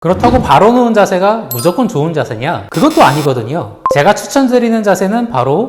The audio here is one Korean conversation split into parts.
그렇다고 바로 누운 자세가 무조건 좋은 자세냐? 그것도 아니거든요. 제가 추천드리는 자세는 바로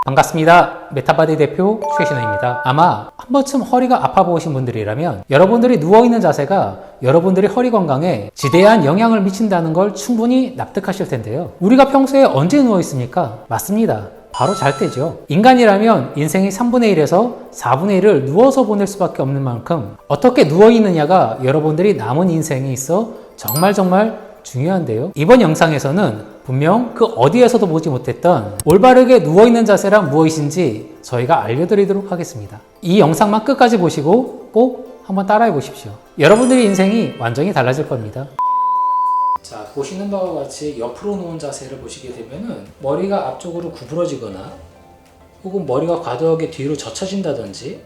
반갑습니다. 메타바디 대표 최신호입니다. 아마 한 번쯤 허리가 아파 보신 분들이라면 여러분들이 누워있는 자세가 여러분들이 허리 건강에 지대한 영향을 미친다는 걸 충분히 납득하실 텐데요. 우리가 평소에 언제 누워있습니까? 맞습니다. 바로 잘 때죠. 인간이라면 인생의 3분의 1에서 4분의 1을 누워서 보낼 수밖에 없는 만큼 어떻게 누워있느냐가 여러분들이 남은 인생에 있어 정말 중요한데요. 이번 영상에서는 분명 그 어디에서도 보지 못했던 올바르게 누워있는 자세란 무엇인지 저희가 알려드리도록 하겠습니다. 이 영상만 끝까지 보시고 꼭 한번 따라해 보십시오. 여러분들의 인생이 완전히 달라질 겁니다. 자, 보시는 바와 같이 옆으로 누운 자세를 보시게 되면은 머리가 앞쪽으로 구부러지거나 혹은 머리가 과도하게 뒤로 젖혀진다든지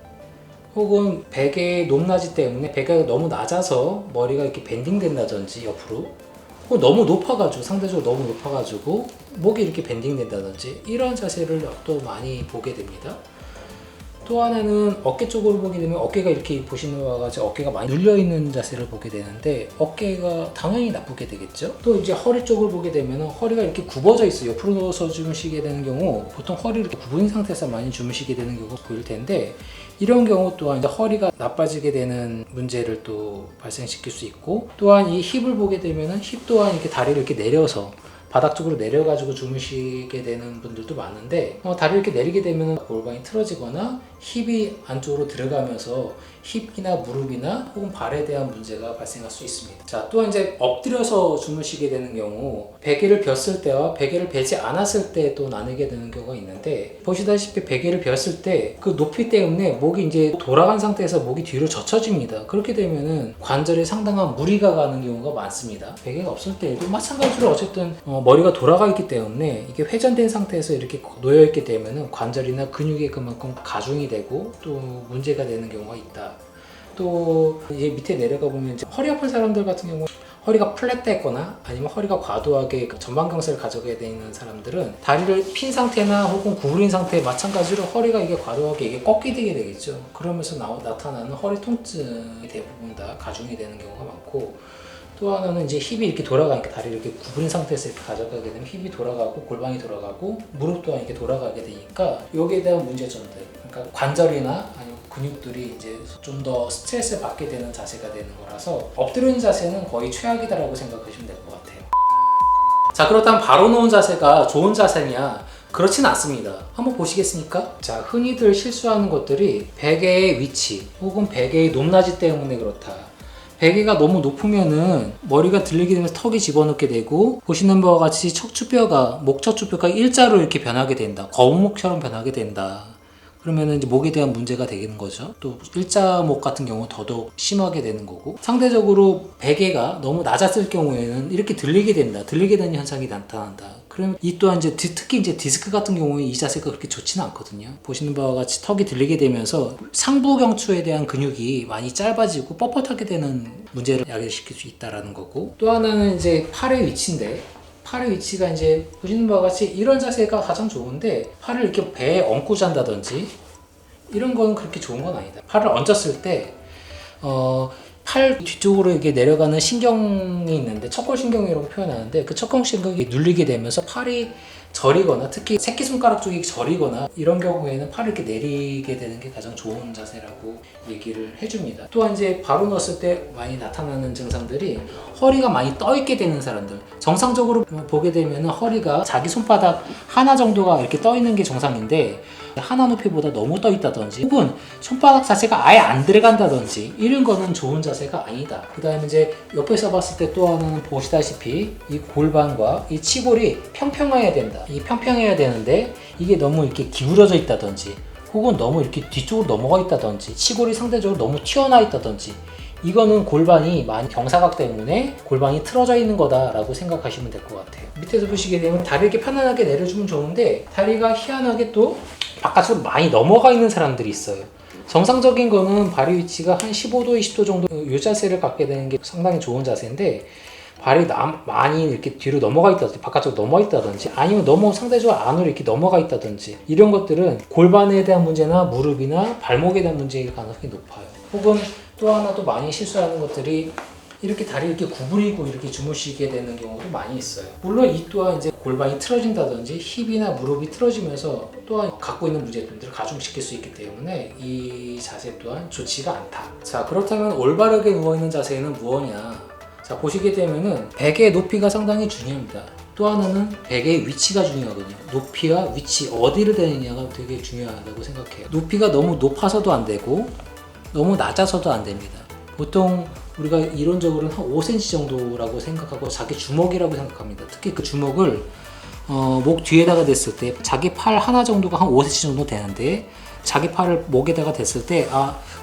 혹은 베개의 높낮이 때문에 베개가 너무 낮아서 머리가 이렇게 밴딩 된다든지 옆으로 혹은 너무 높아가지고 상대적으로 너무 높아가지고 목이 이렇게 밴딩 된다든지 이런 자세를 또 많이 보게 됩니다. 또 하나는 어깨 쪽으로 보게 되면 어깨가 이렇게 보시는 바와 같이 어깨가 많이 눌려있는 자세를 보게 되는데 어깨가 당연히 나쁘게 되겠죠. 또 이제 허리 쪽을 보게 되면 허리가 이렇게 굽어져 있어요. 옆으로 누워서 주무시게 되는 경우 보통 허리를 이렇게 구부린 상태에서 많이 주무시게 되는 경우가 보일 텐데 이런 경우 또한 이제 허리가 나빠지게 되는 문제를 또 발생시킬 수 있고 또한 이 힙을 보게 되면 힙 또한 이렇게 다리를 이렇게 내려서 바닥 쪽으로 내려가지고 주무시게 되는 분들도 많은데 다리를 이렇게 내리게 되면 골반이 틀어지거나 힙이 안쪽으로 들어가면서 힙이나 무릎이나 혹은 발에 대한 문제가 발생할 수 있습니다. 자, 또한 이제 엎드려서 주무시게 되는 경우 베개를 폈을 때와 베개를 베지 않았을 때 또 나뉘게 되는 경우가 있는데 보시다시피 베개를 폈을 때 그 높이 때문에 목이 이제 돌아간 상태에서 목이 뒤로 젖혀집니다. 그렇게 되면은 관절에 상당한 무리가 가는 경우가 많습니다. 베개가 없을 때도 마찬가지로 어쨌든 머리가 돌아가 있기 때문에 이게 회전된 상태에서 이렇게 놓여 있게 되면은 관절이나 근육에 그만큼 가중이 되고 또 문제가 되는 경우가 있다. 또 이제 밑에 내려가 보면 이제 허리 아픈 사람들 같은 경우 허리가 플랫됐거나 아니면 허리가 과도하게 전방경사를 가져가야 되는 사람들은 다리를 핀 상태나 혹은 구부린 상태에 마찬가지로 허리가 이게 과도하게 이게 꺾이게 되겠죠. 그러면서 나타나는 허리 통증이 대부분 다 가중이 되는 경우가 많고 또 하나는 이제 힙이 이렇게 돌아가니까 다리를 이렇게 구부린 상태에서 이렇게 가져가게 되면 힙이 돌아가고 골반이 돌아가고 무릎 또한 이렇게 돌아가게 되니까 여기에 대한 문제점들 그러니까 관절이나 아니면 근육들이 이제 좀 더 스트레스를 받게 되는 자세가 되는 거라서 엎드리는 자세는 거의 최악이다라고 생각하시면 될 것 같아요. 자, 그렇다면 바로 누운 자세가 좋은 자세냐? 그렇진 않습니다. 한번 보시겠습니까? 자, 흔히들 실수하는 것들이 베개의 위치 혹은 베개의 높낮이 때문에 그렇다. 베개가 너무 높으면은 머리가 들리게 되면서 턱이 집어넣게 되고 보시는 바와 같이 척추뼈가 목척추뼈가 일자로 이렇게 변하게 된다. 거북목처럼 변하게 된다. 그러면은 이제 목에 대한 문제가 되는 거죠. 또 일자목 같은 경우 더더욱 심하게 되는 거고 상대적으로 베개가 너무 낮았을 경우에는 이렇게 들리게 된다. 들리게 되는 현상이 나타난다. 그럼 이 또한 이제 특히 이제 디스크 같은 경우에 이 자세가 그렇게 좋지는 않거든요. 보시는 바와 같이 턱이 들리게 되면서 상부 경추에 대한 근육이 많이 짧아지고 뻣뻣하게 되는 문제를 야기시킬 수 있다라는 거고 또 하나는 이제 팔의 위치인데 팔의 위치가 이제 보시는 바와 같이 이런 자세가 가장 좋은데 팔을 이렇게 배에 얹고 잔다든지 이런 건 그렇게 좋은 건 아니다. 팔을 얹었을 때 팔 뒤쪽으로 이렇게 내려가는 신경이 있는데 척골신경이라고 표현하는데 그 척골신경이 눌리게 되면서 팔이 저리거나 특히 새끼손가락 쪽이 저리거나 이런 경우에는 팔을 이렇게 내리게 되는 게 가장 좋은 자세라고 얘기를 해줍니다. 또한 이제 바로 넣었을 때 많이 나타나는 증상들이 허리가 많이 떠 있게 되는 사람들 정상적으로 보게 되면 허리가 자기 손바닥 하나 정도가 이렇게 떠 있는 게 정상인데 하나 높이보다 너무 떠 있다든지 혹은 손바닥 자체가 아예 안 들어간다든지 이런 거는 좋은 자세가 아니다. 그 다음에 이제 옆에서 봤을 때 또 하나는 보시다시피 이 골반과 이 치골이 평평해야 된다. 이게 평평해야 되는데 이게 너무 이렇게 기울어져 있다든지 혹은 너무 이렇게 뒤쪽으로 넘어가 있다든지 치골이 상대적으로 너무 튀어나와 있다든지 이거는 골반이 많이 경사각 때문에 골반이 틀어져 있는 거다라고 생각하시면 될 것 같아요. 밑에서 보시게 되면 다리 이렇게 편안하게 내려주면 좋은데 다리가 희한하게 또 바깥으로 많이 넘어가 있는 사람들이 있어요. 정상적인 거는 발의 위치가 한 15도, 20도 정도 이 자세를 갖게 되는 게 상당히 좋은 자세인데 발이 많이 이렇게 뒤로 넘어가 있다든지 바깥쪽으로 넘어가 있다든지 아니면 너무 상대적으로 안으로 이렇게 넘어가 있다든지 이런 것들은 골반에 대한 문제나 무릎이나 발목에 대한 문제일 가능성이 높아요. 혹은 또 하나 또 많이 실수하는 것들이 이렇게 다리 이렇게 구부리고 이렇게 주무시게 되는 경우도 많이 있어요. 물론 이 또한 이제 골반이 틀어진다든지 힙이나 무릎이 틀어지면서 또한 갖고 있는 문제점들을 가중시킬 수 있기 때문에 이 자세 또한 좋지가 않다. 자, 그렇다면 올바르게 누워있는 자세는 무엇이냐? 자, 보시게 되면은 베개의 높이가 상당히 중요합니다. 또 하나는 베개의 위치가 중요하거든요. 높이와 위치, 어디를 대느냐가 되게 중요하다고 생각해요. 높이가 너무 높아서도 안 되고 너무 낮아서도 안 됩니다. 보통 우리가 이론적으로는 한 5cm 정도라고 생각하고 자기 주먹이라고 생각합니다. 특히 그 주먹을 목 뒤에다가 댔을 때 자기 팔 하나 정도가 한 5cm 정도 되는데 자기 팔을 목에다가 댔을 때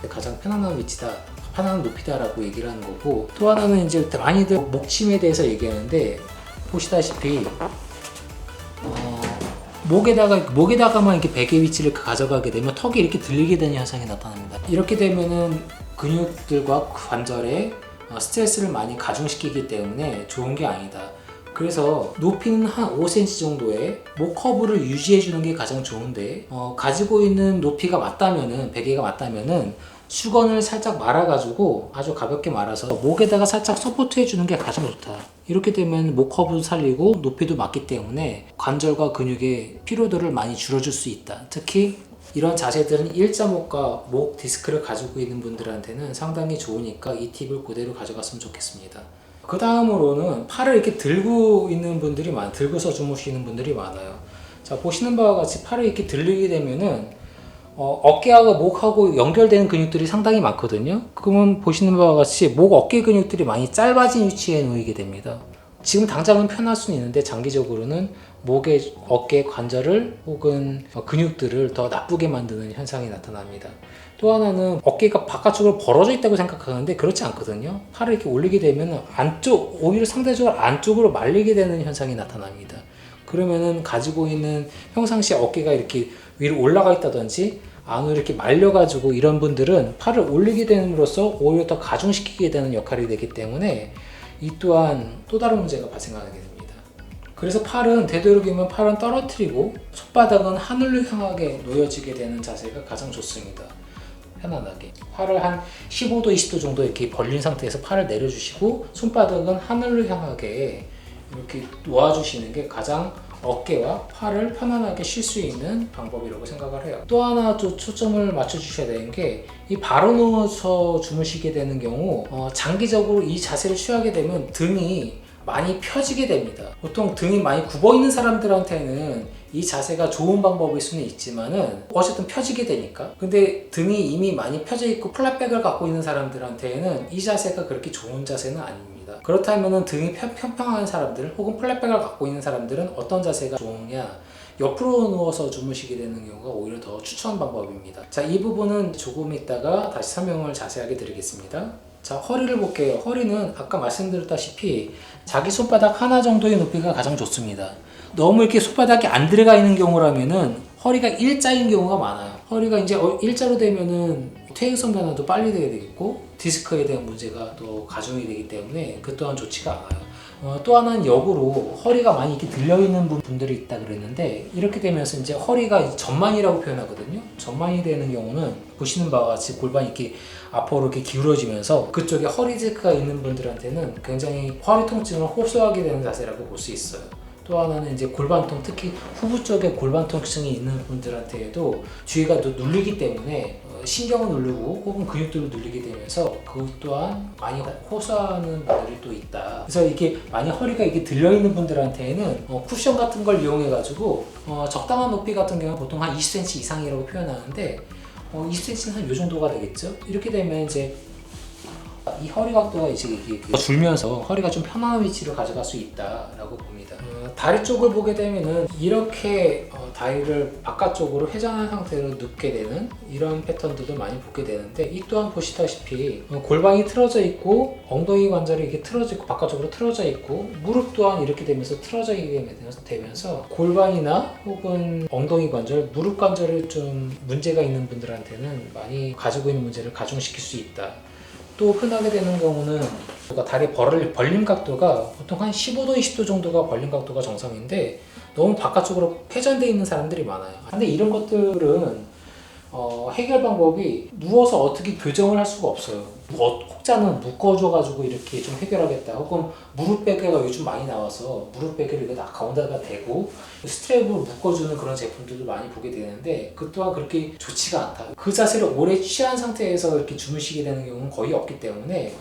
가장 편안한 위치다, 편안한 높이다라고 얘기를 하는 거고, 또 하나는 이제 많이들 목침에 대해서 얘기하는데 보시다시피 목에다가만 이렇게 베개 위치를 가져가게 되면 턱이 이렇게 들리게 되는 현상이 나타납니다. 이렇게 되면은 근육들과 관절에 스트레스를 많이 가중시키기 때문에 좋은 게 아니다. 그래서 높이는 한 5cm 정도의 목 커브를 유지해 주는 게 가장 좋은데, 가지고 있는 높이가 맞다면은, 베개가 맞다면은 수건을 살짝 말아가지고 아주 가볍게 말아서 목에다가 살짝 서포트 해주는 게 가장 좋다. 이렇게 되면 목 커브도 살리고 높이도 맞기 때문에 관절과 근육의 피로도를 많이 줄여줄 수 있다. 특히 이런 자세들은 일자목과 목 디스크를 가지고 있는 분들한테는 상당히 좋으니까 이 팁을 그대로 가져갔으면 좋겠습니다. 그 다음으로는 팔을 이렇게 들고 있는 분들이 들고서 주무시는 분들이 많아요. 자, 보시는 바와 같이 팔을 이렇게 들리게 되면은 어깨하고 목하고 연결되는 근육들이 상당히 많거든요. 그러면 보시는 바와 같이 목, 어깨 근육들이 많이 짧아진 위치에 놓이게 됩니다. 지금 당장은 편할 수는 있는데 장기적으로는 목의 어깨 관절을 혹은 근육들을 더 나쁘게 만드는 현상이 나타납니다. 또 하나는 어깨가 바깥쪽으로 벌어져 있다고 생각하는데 그렇지 않거든요. 팔을 이렇게 올리게 되면 오히려 상대적으로 안쪽으로 말리게 되는 현상이 나타납니다. 그러면은 가지고 있는 평상시에 어깨가 이렇게 위로 올라가 있다든지 안으로 이렇게 말려가지고 이런 분들은 팔을 올리게 됨으로써 오히려 더 가중시키게 되는 역할이 되기 때문에 이 또한 또 다른 문제가 발생하게 됩니다. 그래서 되도록이면 팔은 떨어뜨리고 손바닥은 하늘로 향하게 놓여지게 되는 자세가 가장 좋습니다. 편안하게 팔을 한 15도 20도 정도 이렇게 벌린 상태에서 팔을 내려주시고 손바닥은 하늘로 향하게 이렇게 놓아주시는 게 가장 어깨와 팔을 편안하게 쉴 수 있는 방법이라고 생각을 해요. 또 하나 또 초점을 맞춰주셔야 되는 게 이 바로 누워서 주무시게 되는 경우 장기적으로 이 자세를 취하게 되면 등이 많이 펴지게 됩니다. 보통 등이 많이 굽어 있는 사람들한테는 이 자세가 좋은 방법일 수는 있지만은 어쨌든 펴지게 되니까. 근데 등이 이미 많이 펴져 있고 플랫백을 갖고 있는 사람들한테는 이 자세가 그렇게 좋은 자세는 아닙니다. 그렇다면은 등이 평평한 사람들 혹은 플랫백을 갖고 있는 사람들은 어떤 자세가 좋으냐? 옆으로 누워서 주무시게 되는 경우가 오히려 더 추천 방법입니다. 자, 이 부분은 조금 있다가 다시 설명을 자세하게 드리겠습니다. 자, 허리를 볼게요. 허리는 아까 말씀드렸다시피 자기 손바닥 하나 정도의 높이가 가장 좋습니다. 너무 이렇게 손바닥이 안 들어가 있는 경우라면은 허리가 일자인 경우가 많아요. 허리가 이제 일자로 되면은 퇴행성 변화도 빨리 되게 되겠고 디스크에 대한 문제가 또 가중이 되기 때문에 그 또한 좋지가 않아요. 또 하나는 역으로 허리가 많이 이렇게 들려있는 분들이 있다 그랬는데 이렇게 되면서 이제 허리가 전만이라고 표현하거든요. 전만이 되는 경우는 보시는 바와 같이 골반이 이렇게 앞으로 이렇게 기울어지면서 그쪽에 허리 디스크가 있는 분들한테는 굉장히 허리 통증을 호소하게 되는 자세라고 볼 수 있어요. 또 하나는 이제 골반통, 특히 후부 쪽에 골반 통증이 있는 분들한테도 주위가 또 눌리기 때문에 신경을 누르고 혹은 근육들을 눌리게 되면서 그것 또한 많이 호소하는 분들이 또 있다. 그래서 이게 많이 허리가 이렇게 들려있는 분들한테는 쿠션 같은 걸 이용해가지고 적당한 높이 같은 경우는 보통 한 20cm 이상이라고 표현하는데 20cm는 한 이 정도가 되겠죠. 이렇게 되면 이제 이 허리 각도가 이제 줄면서 허리가 좀 편안한 위치로 가져갈 수 있다라고 봅니다. 다리 쪽을 보게 되면은 이렇게 다리를 바깥쪽으로 회전한 상태로 눕게 되는 이런 패턴들도 많이 보게 되는데 이 또한 보시다시피 골반이 틀어져 있고 엉덩이 관절이 이렇게 틀어져 있고 바깥쪽으로 틀어져 있고 무릎 또한 이렇게 되면서 틀어져 되면서 골반이나 혹은 엉덩이 관절, 무릎 관절에 좀 문제가 있는 분들한테는 많이 가지고 있는 문제를 가중시킬 수 있다. 또 흔하게 되는 경우는 다리 벌림 각도가 보통 한 15도, 20도 정도가 벌림 각도가 정상인데 너무 바깥쪽으로 회전되어 있는 사람들이 많아요. 근데 이런 것들은 해결 방법이 누워서 어떻게 교정을 할 수가 없어요. 혹자는 묶어줘가지고 이렇게 좀 해결하겠다. 혹은 무릎 베개가 요즘 많이 나와서 무릎 베개를 이거 가운데다가 대고 스트랩을 묶어주는 그런 제품들도 많이 보게 되는데 그 또한 그렇게 좋지가 않다. 그 자세를 오래 취한 상태에서 이렇게 주무시게 되는 경우는 거의 없기 때문에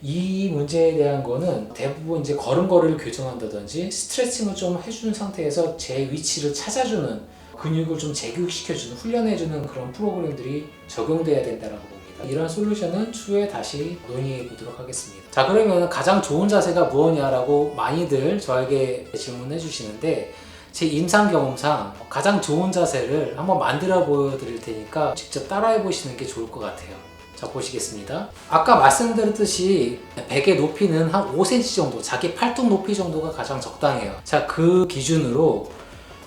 이 문제에 대한 거는 대부분 이제 걸음걸이를 교정한다든지 스트레칭을 좀 해주는 상태에서 제 위치를 찾아주는 근육을 좀 재교육시켜주는 훈련해주는 그런 프로그램들이 적용돼야 된다고 봅니다. 이런 솔루션은 추후에 다시 논의해 보도록 하겠습니다. 자, 그러면 가장 좋은 자세가 무엇이냐라고 많이들 저에게 질문해 주시는데 제 임상 경험상 가장 좋은 자세를 한번 만들어 보여드릴 테니까 직접 따라해 보시는 게 좋을 것 같아요. 자, 보시겠습니다. 아까 말씀드렸듯이 베개 높이는 한 5cm 정도, 자기 팔뚝 높이 정도가 가장 적당해요. 자, 그 기준으로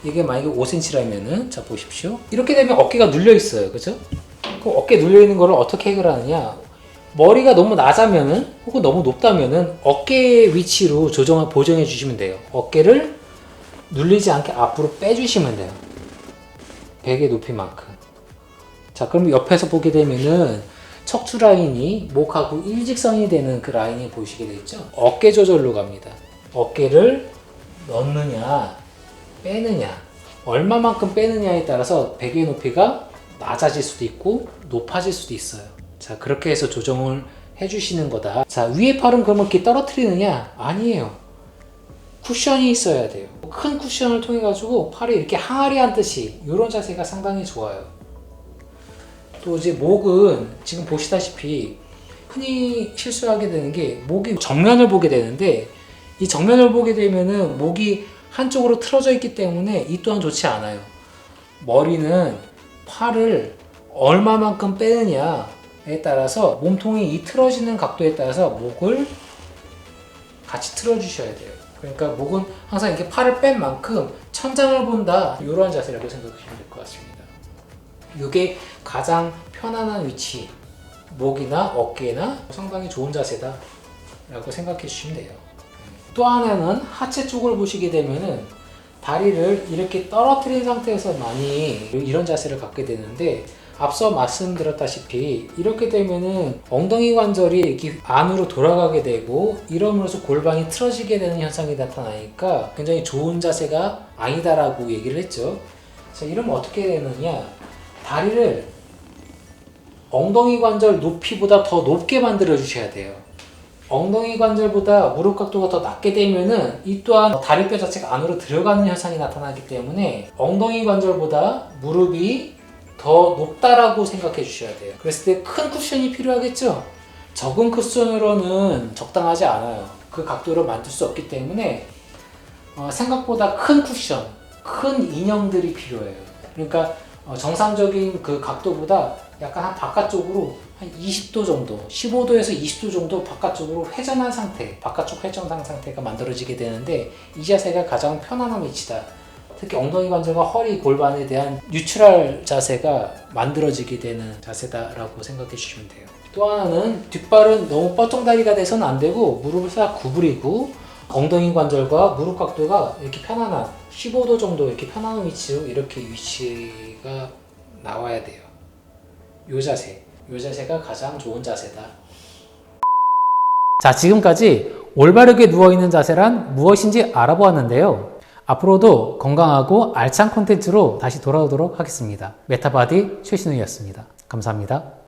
이게 만약에 5cm라면은, 자, 보십시오. 이렇게 되면 어깨가 눌려 있어요. 그죠? 그 어깨 눌려 있는 거를 어떻게 해결하느냐? 머리가 너무 낮으면은, 혹은 너무 높다면은 어깨 위치로 보정해 주시면 돼요. 어깨를 눌리지 않게 앞으로 빼주시면 돼요. 베개 높이만큼. 자, 그럼 옆에서 보게 되면은 척추 라인이 목하고 일직선이 되는 그 라인이 보이시게 되죠? 어깨 조절로 갑니다. 어깨를 넣느냐, 빼느냐, 얼마만큼 빼느냐에 따라서 베개 높이가 낮아질 수도 있고 높아질 수도 있어요. 자, 그렇게 해서 조정을 해주시는 거다. 자, 위에 팔은 그러면 이렇게 떨어뜨리느냐? 아니에요. 쿠션이 있어야 돼요. 큰 쿠션을 통해 가지고 팔이 이렇게 항아리 앉듯이 이런 자세가 상당히 좋아요. 또 이제 목은 지금 보시다시피 흔히 실수하게 되는 게 목이 정면을 보게 되는데 이 정면을 보게 되면은 목이 한쪽으로 틀어져 있기 때문에 이 또한 좋지 않아요. 머리는 팔을 얼마만큼 빼느냐에 따라서 몸통이 이 틀어지는 각도에 따라서 목을 같이 틀어주셔야 돼요. 그러니까 목은 항상 이렇게 팔을 뺀 만큼 천장을 본다, 이러한 자세라고 생각하시면 될 것 같습니다. 이게 가장 편안한 위치, 목이나 어깨나 상당히 좋은 자세다 라고 생각해 주시면 돼요. 또 하나는 하체 쪽을 보시게 되면은 다리를 이렇게 떨어뜨린 상태에서 많이 이런 자세를 갖게 되는데 앞서 말씀드렸다시피 이렇게 되면은 엉덩이 관절이 이렇게 안으로 돌아가게 되고 이러면서 골반이 틀어지게 되는 현상이 나타나니까 굉장히 좋은 자세가 아니다라고 얘기를 했죠. 자, 이러면 어떻게 되느냐, 다리를 엉덩이 관절 높이보다 더 높게 만들어 주셔야 돼요. 엉덩이 관절보다 무릎 각도가 더 낮게 되면은 이 또한 다리뼈 자체가 안으로 들어가는 현상이 나타나기 때문에 엉덩이 관절보다 무릎이 더 높다라고 생각해 주셔야 돼요. 그랬을 때 큰 쿠션이 필요하겠죠? 적은 쿠션으로는 적당하지 않아요. 그 각도를 만들 수 없기 때문에 생각보다 큰 쿠션, 큰 인형들이 필요해요. 그러니까 정상적인 그 각도보다 약간 한 바깥쪽으로 한 20도 정도, 15도에서 20도 정도 바깥쪽으로 회전한 상태, 바깥쪽 회전한 상태가 만들어지게 되는데 이 자세가 가장 편안한 위치다. 특히 엉덩이 관절과 허리, 골반에 대한 뉴트럴 자세가 만들어지게 되는 자세다라고 생각해 주시면 돼요. 또 하나는 뒷발은 너무 뻗정다리가 돼서는 안 되고 무릎을 싹 구부리고 엉덩이 관절과 무릎 각도가 이렇게 편안한 15도 정도 이렇게 편안한 위치로 이렇게 위치가 나와야 돼요. 요 자세가 가장 좋은 자세다. 자, 지금까지 올바르게 누워있는 자세란 무엇인지 알아보았는데요. 앞으로도 건강하고 알찬 콘텐츠로 다시 돌아오도록 하겠습니다. 메타바디 최신우였습니다. 감사합니다.